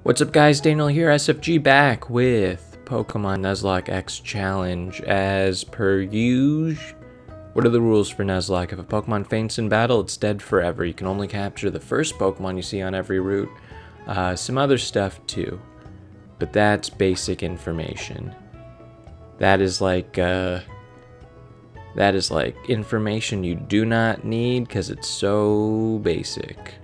What's up guys, Daniel here, SFG back with Pokemon Nuzlocke X Challenge. As per usual, what are the rules for Nuzlocke? If a Pokemon faints in battle, it's dead forever. You can only capture the first Pokemon you see on every route. Some other stuff too, but that's basic information. That is like information you do not need because it's so basic.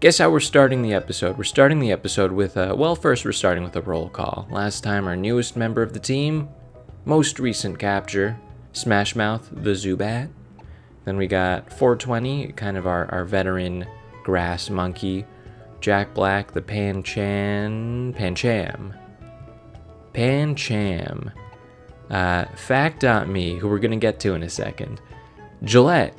Guess how we're starting the episode? We're starting the episode with, well, first we're starting with a roll call. Last time, our newest member of the team, most recent capture, Smashmouth the Zubat. Then we got 420, kind of our veteran grass monkey. Jack Black, the Pancham. Fact.me, who we're going to get to in a second. Gillette,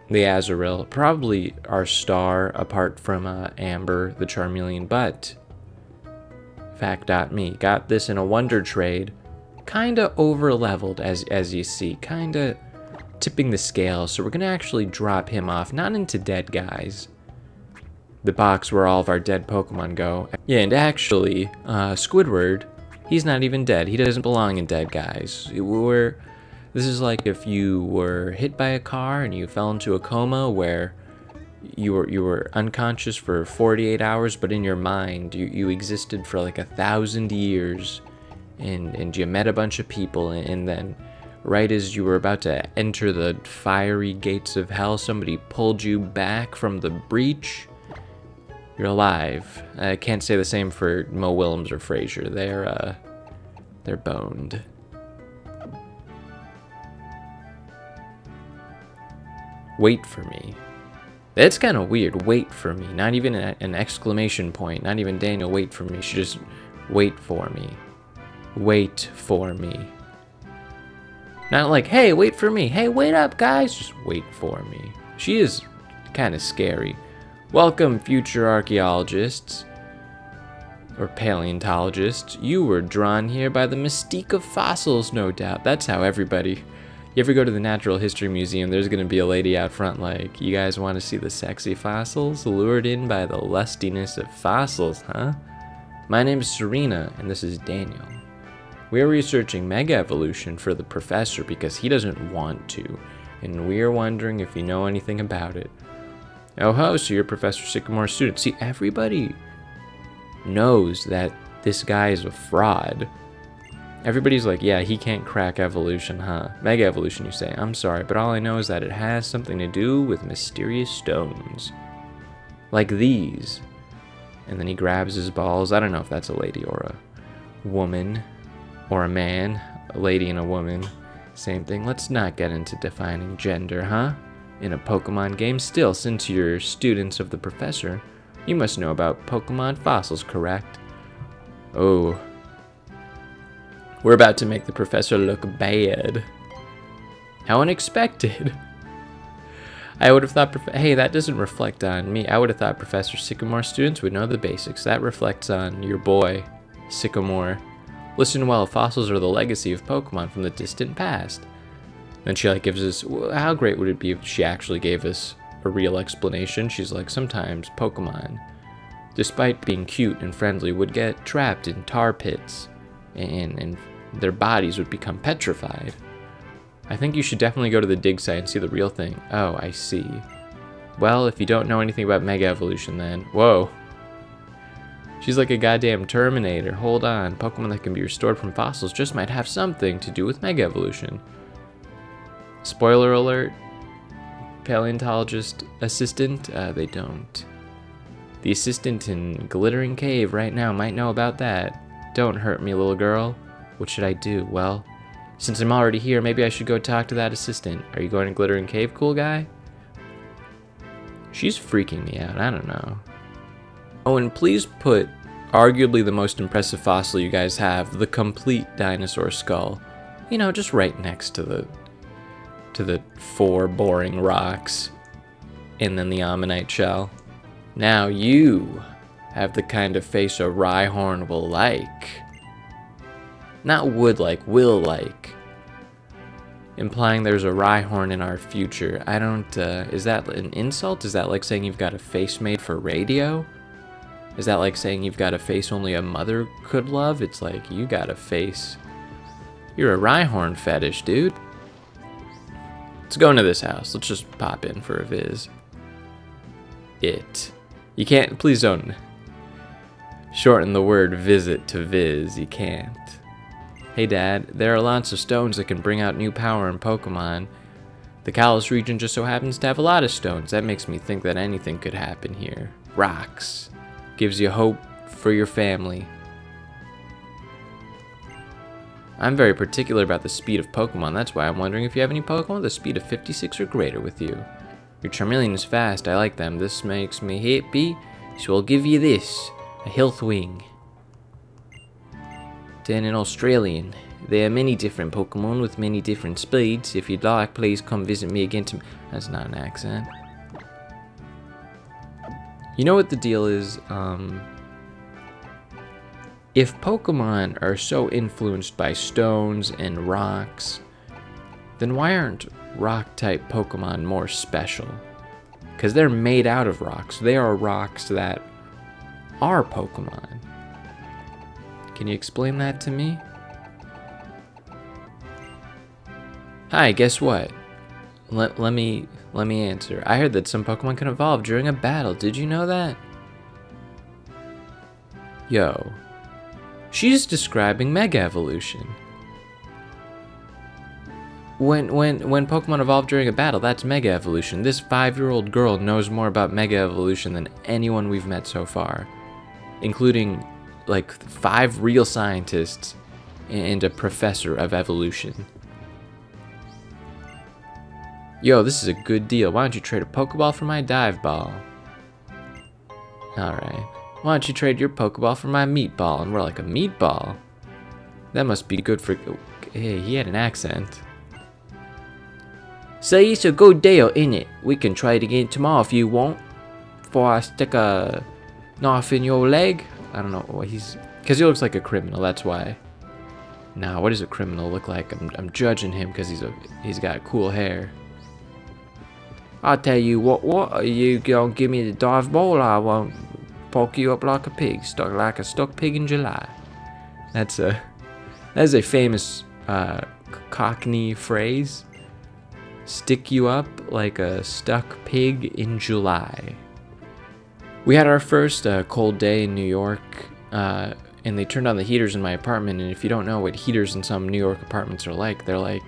the Azurill, probably our star apart from Amber, the Charmeleon, but Fact.me got this in a Wonder Trade, kinda over-leveled as you see, kinda tipping the scale, so we're gonna actually drop him off, not into dead guys, the box where all of our dead Pokemon go. Yeah, and actually, Squidward, he's not even dead, he doesn't belong in dead guys. This is like if you were hit by a car and you fell into a coma where you were unconscious for 48 hours, but in your mind you existed for like 1,000 years, and you met a bunch of people, and then right as you were about to enter the fiery gates of hell, somebody pulled you back from the breach. You're alive. I can't say the same for Mo Willems or Frazier. They're boned. Wait for me. That's kind of weird. Wait for me. Not even an exclamation point. Not even Daniel, wait for me. She just wait for me. Wait for me. Not like, hey, wait for me. Hey, wait up, guys. Just wait for me. She is kind of scary. Welcome, future archaeologists. Or paleontologists. You were drawn here by the mystique of fossils, no doubt. That's how everybody... You ever go to the Natural History Museum, there's going to be a lady out front like, you guys want to see the sexy fossils? Lured in by the lustiness of fossils, huh? My name is Serena, and this is Daniel. We are researching Mega Evolution for the professor because he doesn't want to, and we are wondering if you know anything about it. Oh ho, so you're Professor Sycamore's student. See, everybody knows that this guy is a fraud. Everybody's like, yeah, he can't crack evolution, huh? Mega Evolution, you say. I'm sorry, but all I know is that it has something to do with mysterious stones. Like these. And then he grabs his balls. I don't know if that's a lady or a woman. Or a man. A lady and a woman. Same thing. Let's not get into defining gender, huh? In a Pokemon game. Still, since you're students of the professor, you must know about Pokemon fossils, correct? Oh. We're about to make the professor look bad. How unexpected. I would have thought, hey, that doesn't reflect on me. I would have thought Professor Sycamore students would know the basics. That reflects on your boy, Sycamore. Listen well, fossils are the legacy of Pokemon from the distant past. Then she like gives us, how great would it be if she actually gave us a real explanation? She's like, sometimes Pokemon, despite being cute and friendly, would get trapped in tar pits. And their bodies would become petrified. I think you should definitely go to the dig site and see the real thing. Oh, I see. Well, if you don't know anything about Mega Evolution then... Whoa. She's like a goddamn Terminator. Hold on. Pokemon that can be restored from fossils just might have something to do with Mega Evolution. Spoiler alert. Paleontologist assistant? They don't. The assistant in Glittering Cave right now might know about that. Don't hurt me, little girl. What should I do? Well, since I'm already here, maybe I should go talk to that assistant. Are you going to Glittering Cave, cool guy? She's freaking me out. I don't know. Oh, and please put arguably the most impressive fossil you guys have, the complete dinosaur skull. You know, just right next to the 4 boring rocks. And then the ammonite shell. Now you have the kind of face a Rhyhorn will like. Not would like, will like. Implying there's a Rhyhorn in our future. I don't, is that an insult? Is that like saying you've got a face made for radio? Is that like saying you've got a face only a mother could love? It's like, you got a face. You're a Rhyhorn fetish, dude. Let's go into this house. Let's just pop in for a viz. You can't, please don't shorten the word visit to viz. You can't. Hey Dad, there are lots of stones that can bring out new power in Pokemon. The Kalos region just so happens to have a lot of stones. That makes me think that anything could happen here. Rocks. Gives you hope for your family. I'm very particular about the speed of Pokemon. That's why I'm wondering if you have any Pokemon with a speed of 56 or greater with you. Your Charmeleon is fast. I like them. This makes me happy. So I'll give you this. A Health Wing. Then an Australian. There are many different Pokemon with many different speeds. If you'd like, please come visit me again. That's not an accent. You know what the deal is? If Pokemon are so influenced by stones and rocks, then why aren't rock-type Pokemon more special? Because they're made out of rocks. They are rocks that are Pokemon. Can you explain that to me? Hi, guess what? Let me answer. I heard that some Pokemon can evolve during a battle. Did you know that? Yo. She's describing Mega Evolution. When Pokemon evolve during a battle, that's Mega Evolution. This 5-year-old girl knows more about Mega Evolution than anyone we've met so far. Including, like, 5 real scientists and a professor of evolution. Yo, this is a good deal. Why don't you trade a Pokeball for my Dive Ball? Alright. Why don't you trade your Pokeball for my Meatball? And we're like, a Meatball? That must be good for... Hey, he had an accent. Say, it's a good deal, innit? We can trade again tomorrow if you want. Before I stick a knife in your leg. I don't know what he's... Because he looks like a criminal, that's why. Nah, what does a criminal look like? I'm judging him because he's got cool hair. I'll tell you what, are you gonna give me the dive ball or I won't poke you up like a pig, stuck like a stuck pig in July. That is a famous Cockney phrase. Stick you up like a stuck pig in July. We had our first cold day in New York, and they turned on the heaters in my apartment, and if you don't know what heaters in some New York apartments are like, they're like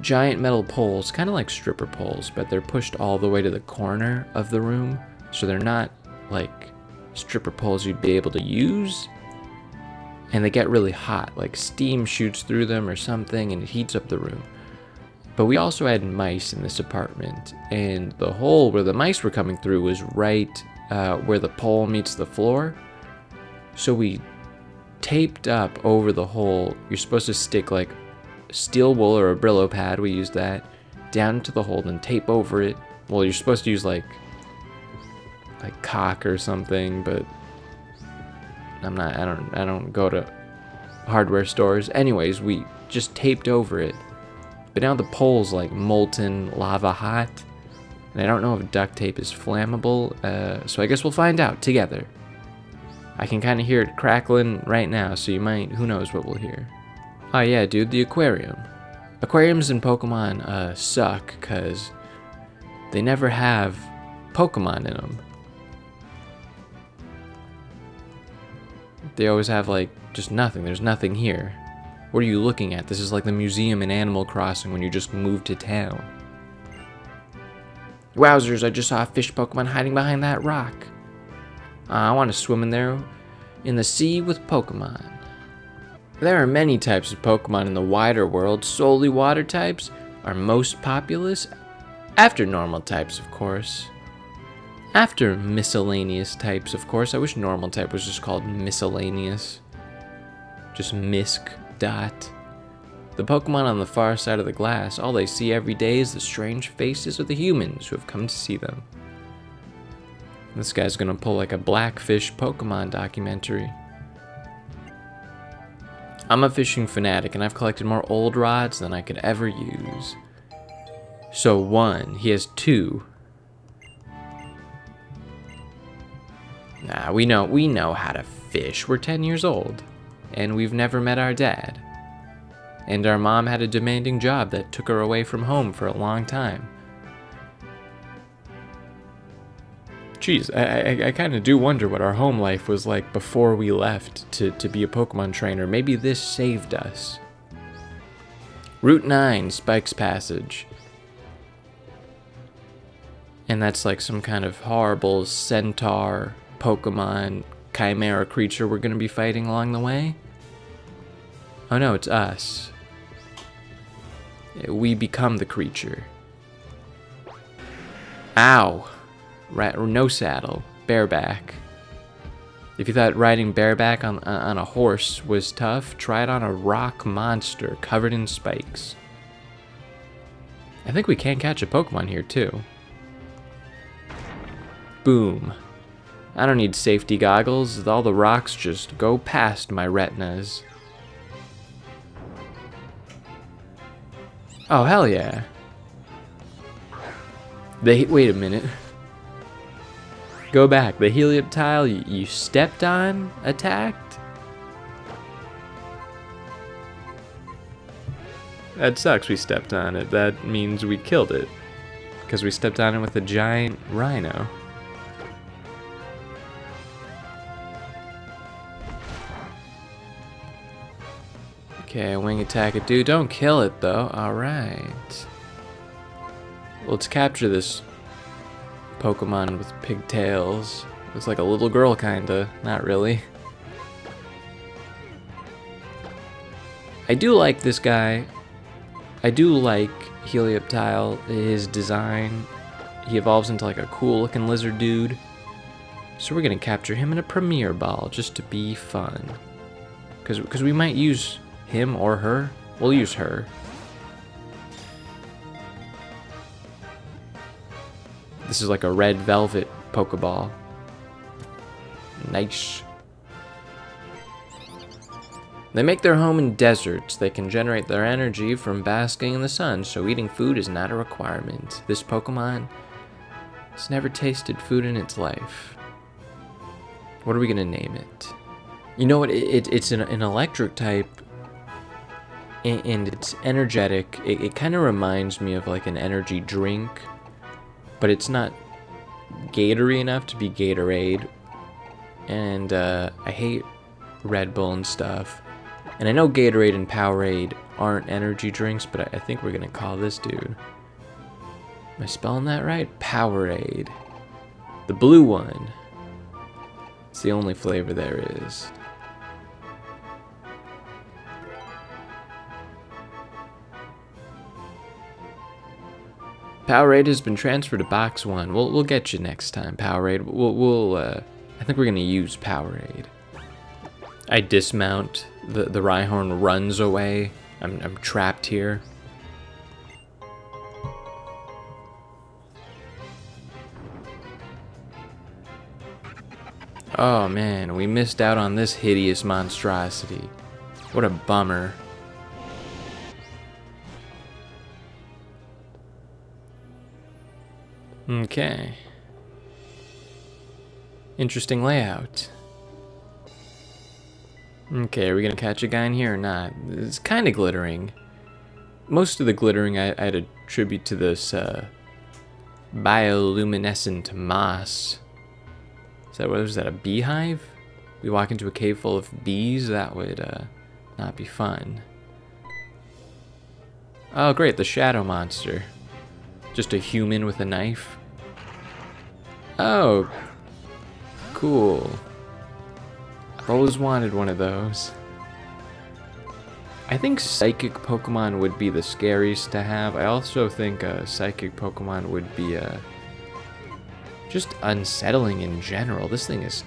giant metal poles, kind of like stripper poles, but they're pushed all the way to the corner of the room, so they're not like stripper poles you'd be able to use, and they get really hot, like steam shoots through them or something, and it heats up the room. But we also had mice in this apartment, and the hole where the mice were coming through was right where the pole meets the floor, so we taped up over the hole. You're supposed to stick like steel wool or a Brillo pad, we used that, down into the hole and tape over it. Well, you're supposed to use like caulk or something, but I don't go to hardware stores. Anyways, we just taped over it. But now the pole's like molten lava hot, and I don't know if duct tape is flammable, so I guess we'll find out together. I can kind of hear it crackling right now, so you might, who knows what we'll hear. Oh yeah, dude, the aquarium. Aquariums in Pokemon suck because they never have Pokemon in them. They always have like just nothing. There's nothing here. What are you looking at? This is like the museum in Animal Crossing when you just moved to town. Wowzers, I just saw a fish Pokemon hiding behind that rock. I want to swim in there in the sea with Pokemon. There are many types of Pokemon in the wider world. Solely water types are most populous, after normal types, of course. After miscellaneous types, of course. I wish normal type was just called miscellaneous. Just misc. Dot. The Pokemon on the far side of the glass, all they see every day is the strange faces of the humans who have come to see them. This guy's gonna pull like a Blackfish Pokemon documentary. I'm a fishing fanatic and I've collected more old rods than I could ever use. So 1, he has 2. Nah, we know how to fish. We're 10 years old. And we've never met our dad. And our mom had a demanding job that took her away from home for a long time. Jeez, I kind of do wonder what our home life was like before we left to be a Pokemon trainer. Maybe this saved us. Route 9, Spike's Passage. And that's like some kind of horrible centaur, Pokemon, chimera creature we're going to be fighting along the way. Oh no, it's us. We become the creature. Ow. No saddle. Bareback. If you thought riding bareback on a horse was tough, try it on a rock monster covered in spikes. I think we can catch a Pokemon here too. Boom. I don't need safety goggles. All the rocks just go past my retinas. Oh, hell yeah. Wait a minute. Go back. The Helioptile you stepped on attacked? That sucks we stepped on it. That means we killed it. Because we stepped on it with a giant rhino. Okay, wing attack it, dude. Don't kill it, though. Alright. Let's capture this Pokemon with pigtails. Looks like a little girl, kinda. Not really. I do like this guy. I do like Helioptile. His design. He evolves into like a cool looking lizard dude. So we're gonna capture him in a Premier Ball just to be fun. Because we might use him or her. We'll use her. This is like a red velvet Pokeball. Nice. They make their home in deserts. They can generate their energy from basking in the sun, so eating food is not a requirement. This Pokemon has never tasted food in its life. What are we gonna name it? You know what? It's an electric type, and it's energetic. It kind of reminds me of like an energy drink, but it's not Gatorade enough to be Gatorade. And I hate Red Bull and stuff. And I know Gatorade and Powerade aren't energy drinks, but I think we're gonna call this dude. Am I spelling that right? Powerade. The blue one. It's the only flavor there is. Powerade has been transferred to Box 1. We'll get you next time, Powerade. I think we're gonna use Powerade. I dismount. The Rhyhorn runs away. I'm trapped here. Oh man, we missed out on this hideous monstrosity. What a bummer. Okay. Interesting layout. Okay, are we gonna catch a guy in here or not? It's kind of glittering. Most of the glittering I'd attribute to this bioluminescent moss. What is that, a beehive? We walk into a cave full of bees? That would not be fun. Oh great, the shadow monster. Just a human with a knife. Oh, cool. I've always wanted one of those. I think psychic Pokemon would be the scariest to have. I also think a psychic Pokemon would be just unsettling in general. This thing is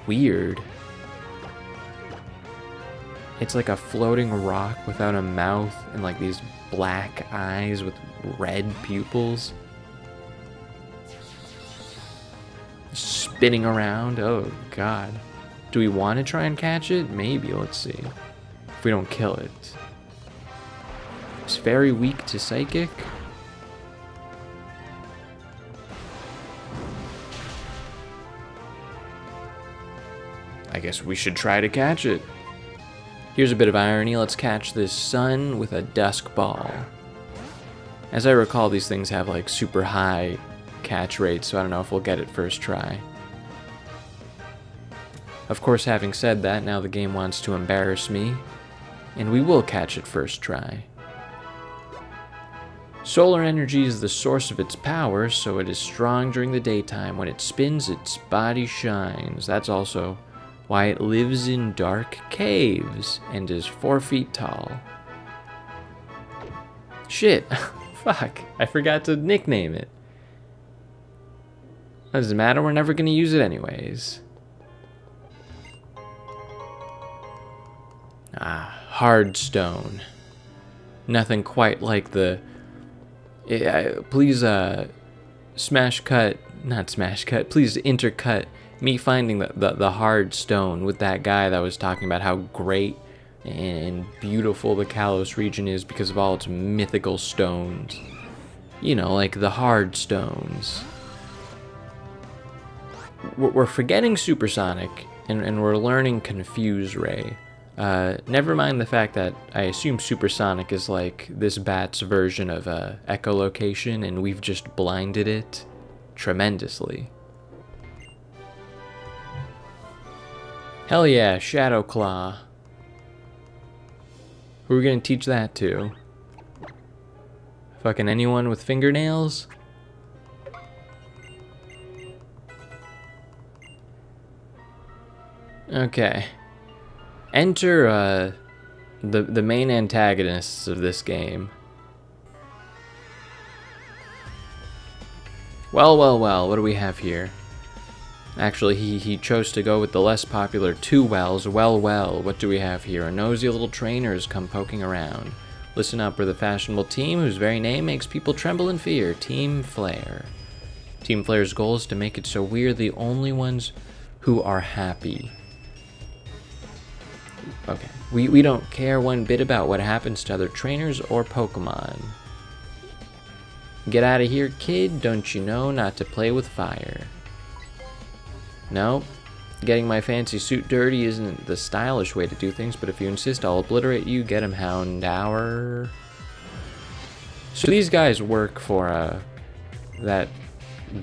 weird. It's like a floating rock without a mouth and like these black eyes with red pupils. Spinning around. Oh god. Do we want to try and catch it? Maybe. Let's see. If we don't kill it. It's very weak to psychic. I guess we should try to catch it. Here's a bit of irony. Let's catch this sun with a dusk ball. As I recall, these things have like super high catch rates, so I don't know if we'll get it first try. Of course, having said that, now the game wants to embarrass me, and we will catch it first try. Solar energy is the source of its power, so it is strong during the daytime. When it spins, its body shines. That's also why it lives in dark caves and is 4 feet tall. Shit. Fuck. I forgot to nickname it. Doesn't matter, we're never gonna use it anyways. Ah, hard stone. Nothing quite like the... please, smash cut... Not smash cut. Please intercut me finding the hard stone with that guy that was talking about how great and beautiful the Kalos region is because of all its mythical stones. You know, like the hard stones. We're forgetting Supersonic, and we're learning Confuse Ray. Never mind the fact that I assume Supersonic is like this bat's version of echolocation, and we've just blinded it tremendously. Hell yeah, Shadow Claw. Who are we gonna teach that to? Fucking anyone with fingernails? Okay. Enter the main antagonists of this game. Well, what do we have here? Actually, he chose to go with the less popular two wells. Well, what do we have here? A nosy little trainers come poking around. Listen up, we're the fashionable team whose very name makes people tremble in fear. Team Flare. Team Flare's goal is to make it so we're the only ones who are happy. Okay. We don't care one bit about what happens to other trainers or Pokemon. Get out of here, kid. Don't you know not to play with fire? No, getting my fancy suit dirty isn't the stylish way to do things, but if you insist, I'll obliterate you. Get him, Houndour. So these guys work for that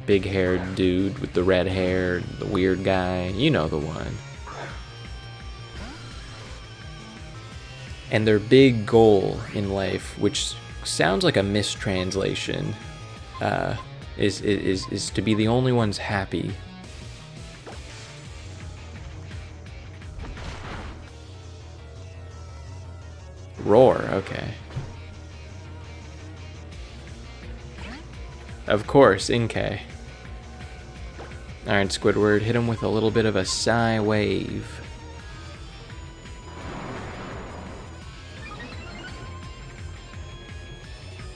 big-haired dude with the red hair, the weird guy. You know the one. And their big goal in life, which sounds like a mistranslation, is to be the only ones happy. Roar, okay. Of course, Inkay. Alright, Squidward, hit him with a little bit of a Psy Wave.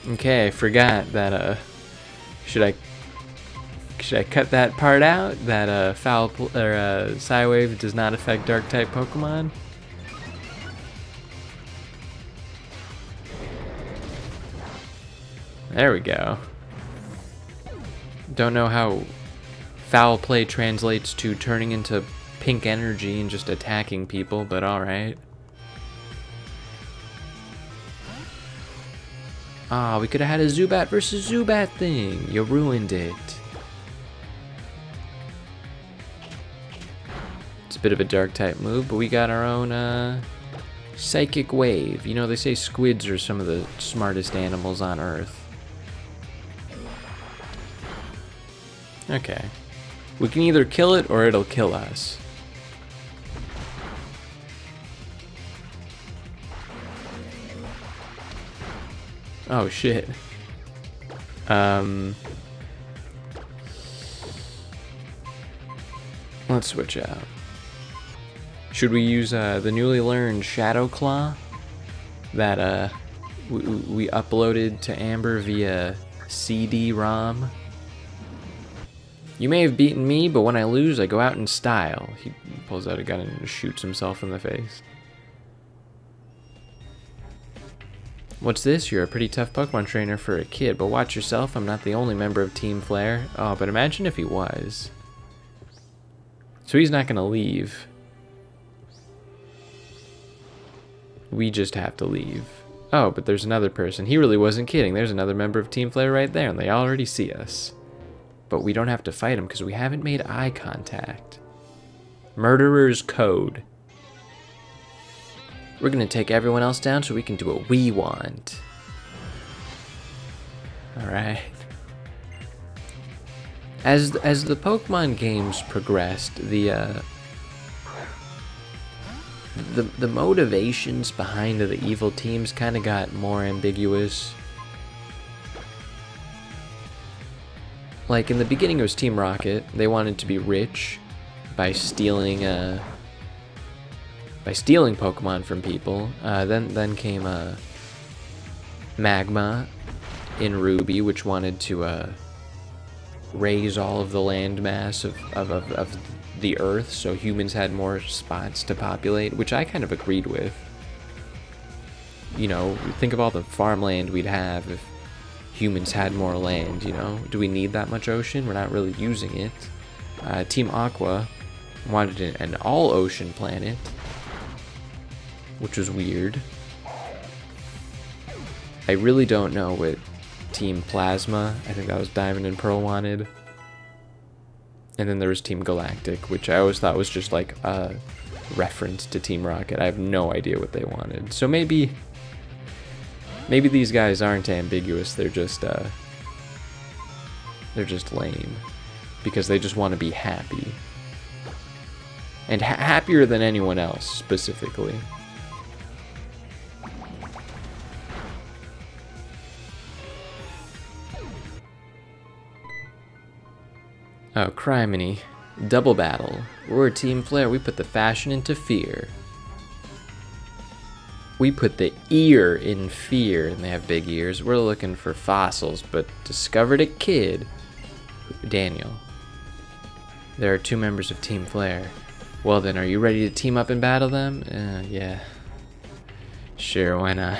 Okay, I forgot that, should I cut that part out? That, Psy Wave does not affect Dark-type Pokemon? There we go. Don't know how foul play translates to turning into pink energy and just attacking people, but alright. Ah, we could have had a Zubat versus Zubat thing. You ruined it. It's a bit of a dark type move, but we got our own Psychic Wave. You know, they say squids are some of the smartest animals on Earth. Okay. We can either kill it or it'll kill us. Oh shit. Let's switch out. Should we use the newly learned Shadow Claw that we uploaded to Amber via CD-ROM? You may have beaten me, but when I lose, I go out in style. He pulls out a gun and shoots himself in the face. What's this? You're a pretty tough Pokemon trainer for a kid, but watch yourself. I'm not the only member of Team Flare. Oh, but imagine if he was. So he's not going to leave. We just have to leave. Oh, but there's another person. He really wasn't kidding. There's another member of Team Flare right there, and they already see us. But we don't have to fight him because we haven't made eye contact. Murderer's code. We're going to take everyone else down so we can do what we want. Alright. As the Pokemon games progressed, the motivations behind the evil teams kind of got more ambiguous. Like in the beginning it was Team Rocket. They wanted to be rich by stealing Pokemon from people. Then came Magma in Ruby, which wanted to raise all of the landmass of the Earth so humans had more spots to populate, which I kind of agreed with. You know, think of all the farmland we'd have if humans had more land, you know? Do we need that much ocean? We're not really using it. Team Aqua wanted an all-ocean planet, which was weird. I really don't know what Team Plasma, I think that was Diamond and Pearl, wanted. And then there was Team Galactic, which I always thought was just like a reference to Team Rocket. I have no idea what they wanted. So maybe these guys aren't ambiguous. They're just lame because they just want to be happy. And happier than anyone else, specifically. Oh, criminy. Double battle. We're Team Flare. We put the fashion into fear. We put the ear in fear, and they have big ears. We're looking for fossils, but discovered a kid. Daniel. There are 2 members of Team Flare. Well then, are you ready to team up and battle them? Yeah. Sure, why not?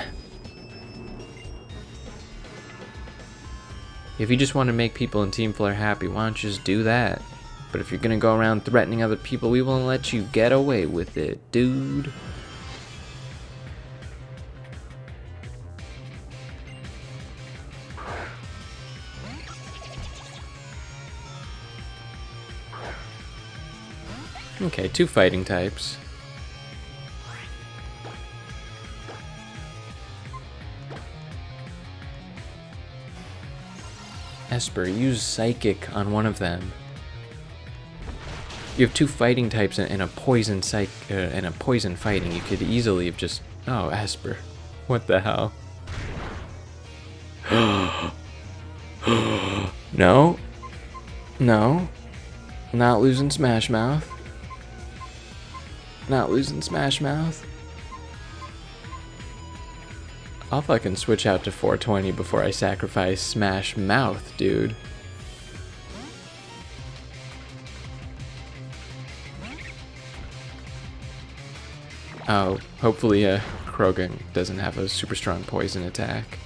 If you just want to make people in Team Flare happy, why don't you just do that? But if you're gonna go around threatening other people, we won't let you get away with it, dude. Okay, 2 fighting types. Esper, use Psychic on one of them. You have 2 fighting types and a poison and a poison fighting. You could easily have just... Oh, Esper. What the hell? No. No. Not losing Smash Mouth. Not losing Smash Mouth. I'll fucking switch out to 420 before I sacrifice Smash Mouth, dude. Oh, hopefully Krogan doesn't have a super strong poison attack.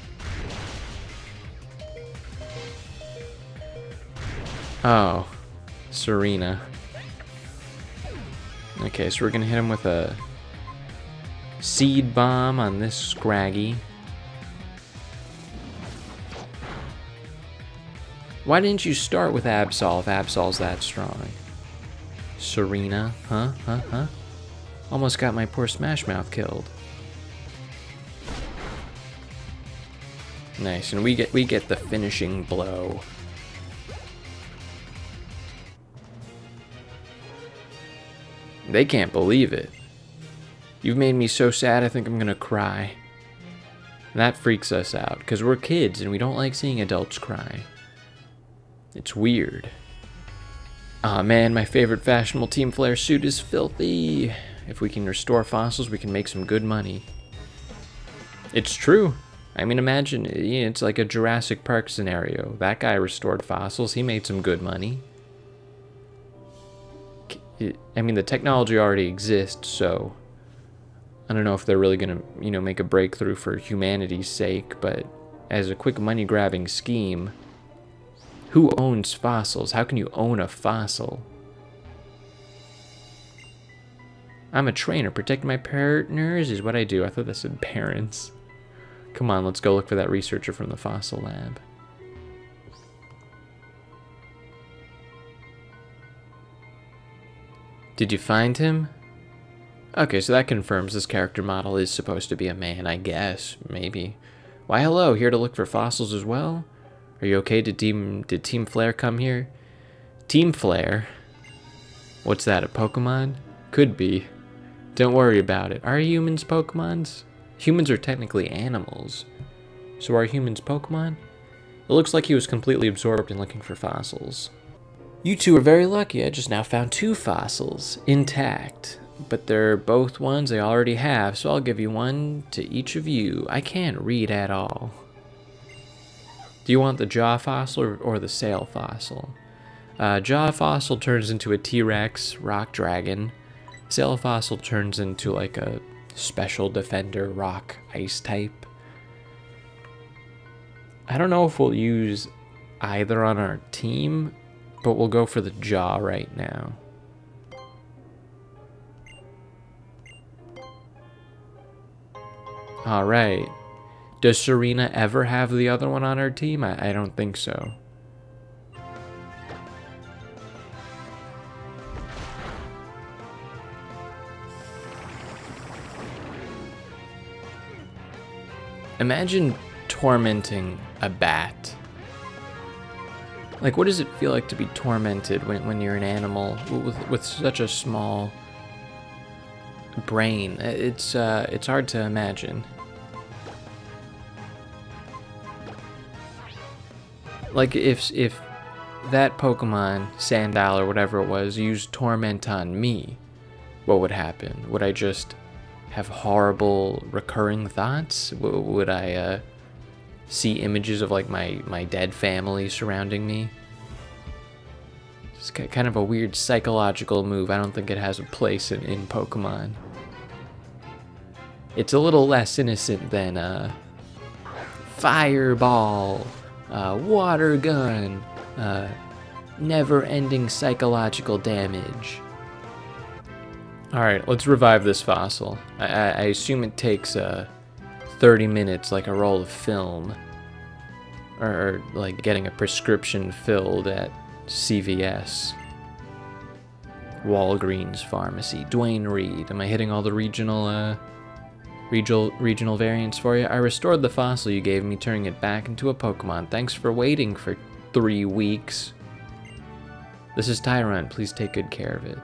Oh, Serena. Okay, so we're gonna hit him with a Seed Bomb on this Scraggy. Why didn't you start with Absol if Absol's that strong? Serena, huh? Almost got my poor Smash Mouth killed. Nice, and we get the finishing blow. They can't believe it. You've made me so sad I think I'm gonna cry. And that freaks us out, because we're kids and we don't like seeing adults cry. It's weird. Aw man, my favorite fashionable Team Flare suit is filthy. If we can restore fossils, we can make some good money. It's true. I mean, imagine, it's like a Jurassic Park scenario. That guy restored fossils, he made some good money. I mean, the technology already exists, so I don't know if they're really gonna, make a breakthrough for humanity's sake, but as a quick money-grabbing scheme, who owns fossils? How can you own a fossil? I'm a trainer. Protecting my partners is what I do. I thought that said parents. Come on, let's go look for that researcher from the fossil lab. Did you find him? Okay, so that confirms this character model is supposed to be a man, I guess. Maybe. Why, hello. Here to look for fossils as well? Are you okay? Did Team Flare come here? Team Flare? What's that, a Pokemon? Could be. Don't worry about it. Are humans Pokemons? Humans are technically animals. So are humans Pokemon? It looks like he was completely absorbed in looking for fossils. You two are very lucky. I just now found 2 fossils, intact. But they're both ones I already have, so I'll give you one to each of you. I can't read at all. Do you want the jaw fossil or the sail fossil? Jaw fossil turns into a T-Rex rock dragon. Sail fossil turns into like a special defender rock ice type. I don't know if we'll use either on our team, but we'll go for the jaw right now. Alright. Does Serena ever have the other one on her team? I don't think so. Imagine tormenting a bat. Like, what does it feel like to be tormented when you're an animal with such a small brain? It's hard to imagine. Like, if that Pokemon, Sandile or whatever it was, used Torment on me, what would happen? Would I just have horrible recurring thoughts? Would I see images of like my dead family surrounding me? It's kind of a weird psychological move. I don't think it has a place in Pokemon. It's a little less innocent than Fireball, Water Gun, never-ending psychological damage. Alright, let's revive this fossil. I assume it takes 30 minutes, like a roll of film. Or like getting a prescription filled at CVS. Walgreens Pharmacy. Dwayne Reed. Am I hitting all the regional variants for you? I restored the fossil you gave me, turning it back into a Pokemon. Thanks for waiting for 3 weeks. This is Tyrant. Please take good care of it.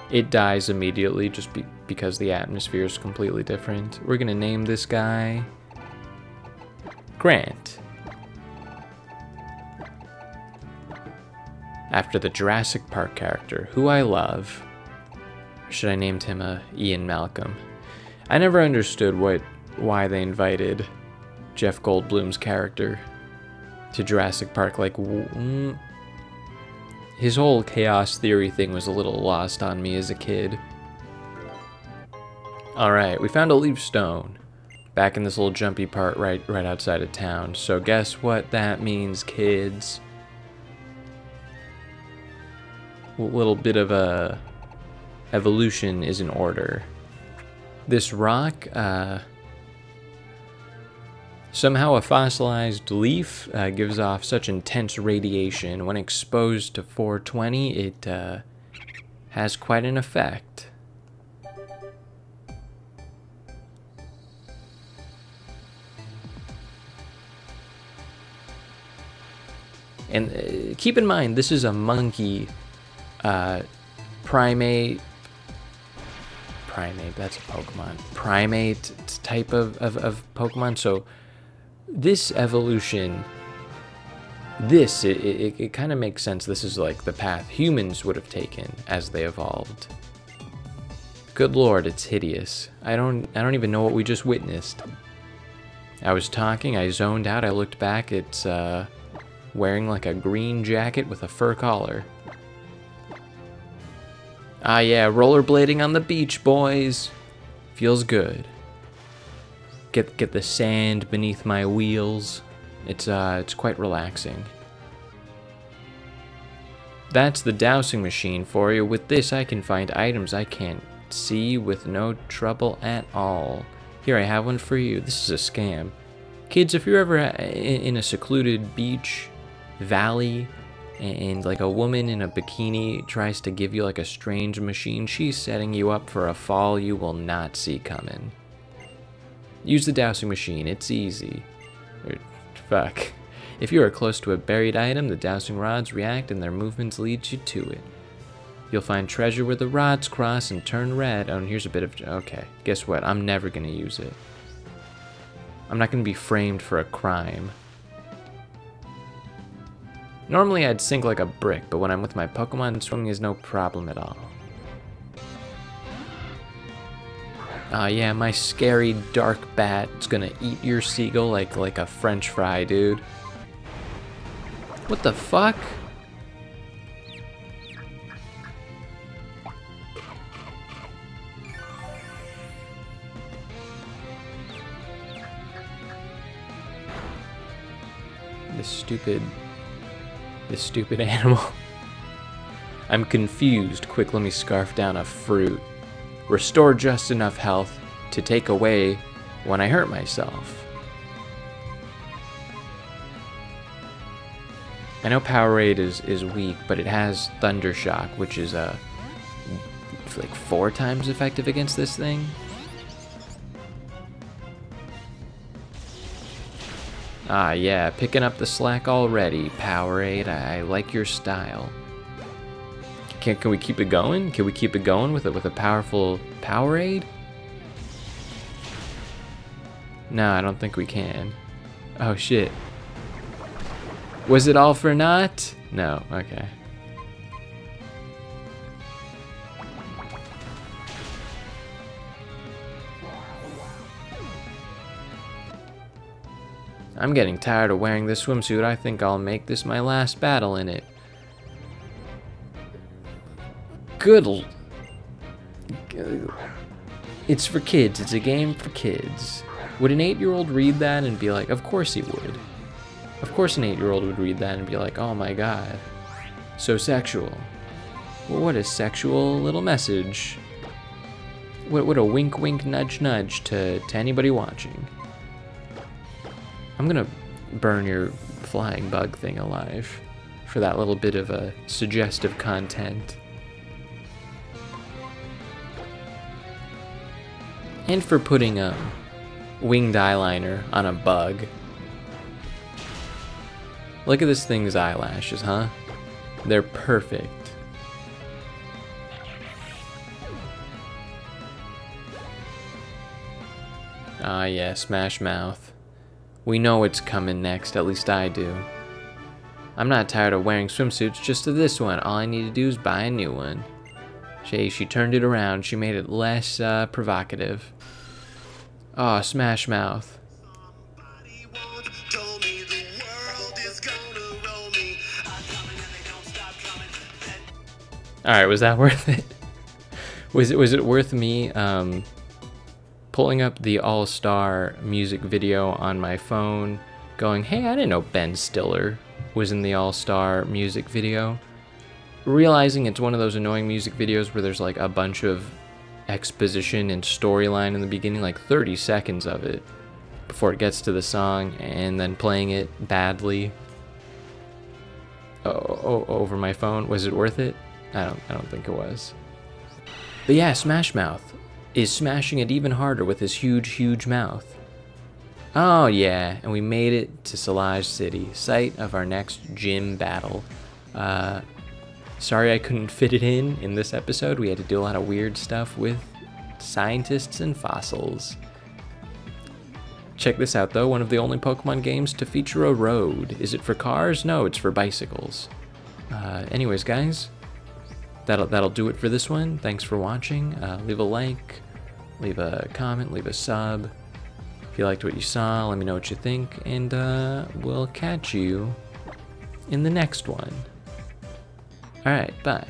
It dies immediately just because the atmosphere is completely different. We're gonna name this guy Grant. After the Jurassic Park character, who I love. Or should I named him Ian Malcolm? I never understood why they invited Jeff Goldblum's character to Jurassic Park. Like, his whole chaos theory thing was a little lost on me as a kid. Alright, we found a leaf stone back in this little jumpy part right outside of town. So guess what that means, kids? A little bit of a evolution is in order. This rock, somehow a fossilized leaf gives off such intense radiation. When exposed to 420, it has quite an effect. And keep in mind, this is a monkey primate, that's a Pokemon. Primate type of Pokemon. So this evolution, it kind of makes sense. This is like the path humans would have taken as they evolved. Good lord, it's hideous. I don't even know what we just witnessed. I was talking, I zoned out, I looked back, it's wearing like a green jacket with a fur collar. Ah yeah, rollerblading on the beach, boys. Feels good. Get the sand beneath my wheels. It's quite relaxing. That's the dowsing machine for you. With this, I can find items I can't see with no trouble at all. Here, I have one for you. This is a scam. Kids, if you're ever in a secluded beach, valley, and like a woman in a bikini tries to give you like a strange machine, she's setting you up for a fall you will not see coming. Use the dowsing machine, it's easy. Fuck. If you are close to a buried item, the dowsing rods react and their movements lead you to it. You'll find treasure where the rods cross and turn red. Oh, and here's a bit of... Okay, guess what? I'm never gonna use it. I'm not gonna be framed for a crime. Normally I'd sink like a brick, but when I'm with my Pokemon, swimming is no problem at all. Ah, yeah, my scary dark bat is gonna eat your seagull like a French fry, dude. What the fuck? This stupid animal. I'm confused. Quick, let me scarf down a fruit. Restore just enough health to take away when I hurt myself. I know Powerade is weak, but it has Thunder Shock, which is like 4 times effective against this thing. Ah, yeah, picking up the slack already, Powerade. I like your style. Can we keep it going? Can we keep it going with a powerful Powerade? No, I don't think we can. Oh shit. Was it all for naught? No, okay. I'm getting tired of wearing this swimsuit. I think I'll make this my last battle in it. Good. It's for kids. It's a game for kids. Would an 8-year-old read that and be like, of course he would. Of course an 8-year-old would read that and be like, oh my god. So sexual. Well, what a sexual little message. What a wink wink nudge nudge to anybody watching. I'm gonna burn your flying bug thing alive for that little bit of a suggestive content. And for putting winged eyeliner on a bug. Look at this thing's eyelashes, huh? They're perfect. Ah yeah, Smash Mouth. We know what's coming next, at least I do. I'm not tired of wearing swimsuits, just to this one. All I need to do is buy a new one. She turned it around. She made it less provocative. Oh, Smash Mouth. Alright, was that worth it? Was it worth me pulling up the All-Star music video on my phone, going, hey, I didn't know Ben Stiller was in the All-Star music video? Realizing it's one of those annoying music videos where there's like a bunch of exposition and storyline in the beginning, like 30 seconds of it, before it gets to the song, and then playing it badly over my phone. Was it worth it? I don't think it was. But yeah, Smash Mouth is smashing it even harder with his huge mouth. Oh yeah, and we made it to Solage City, site of our next gym battle. Sorry I couldn't fit it in this episode. We had to do a lot of weird stuff with scientists and fossils. Check this out though, one of the only Pokemon games to feature a road. Is it for cars? No, it's for bicycles. Anyways guys, that'll do it for this one. Thanks for watching. Leave a like, leave a comment, leave a sub. If you liked what you saw, let me know what you think, and we'll catch you in the next one. Alright, bye.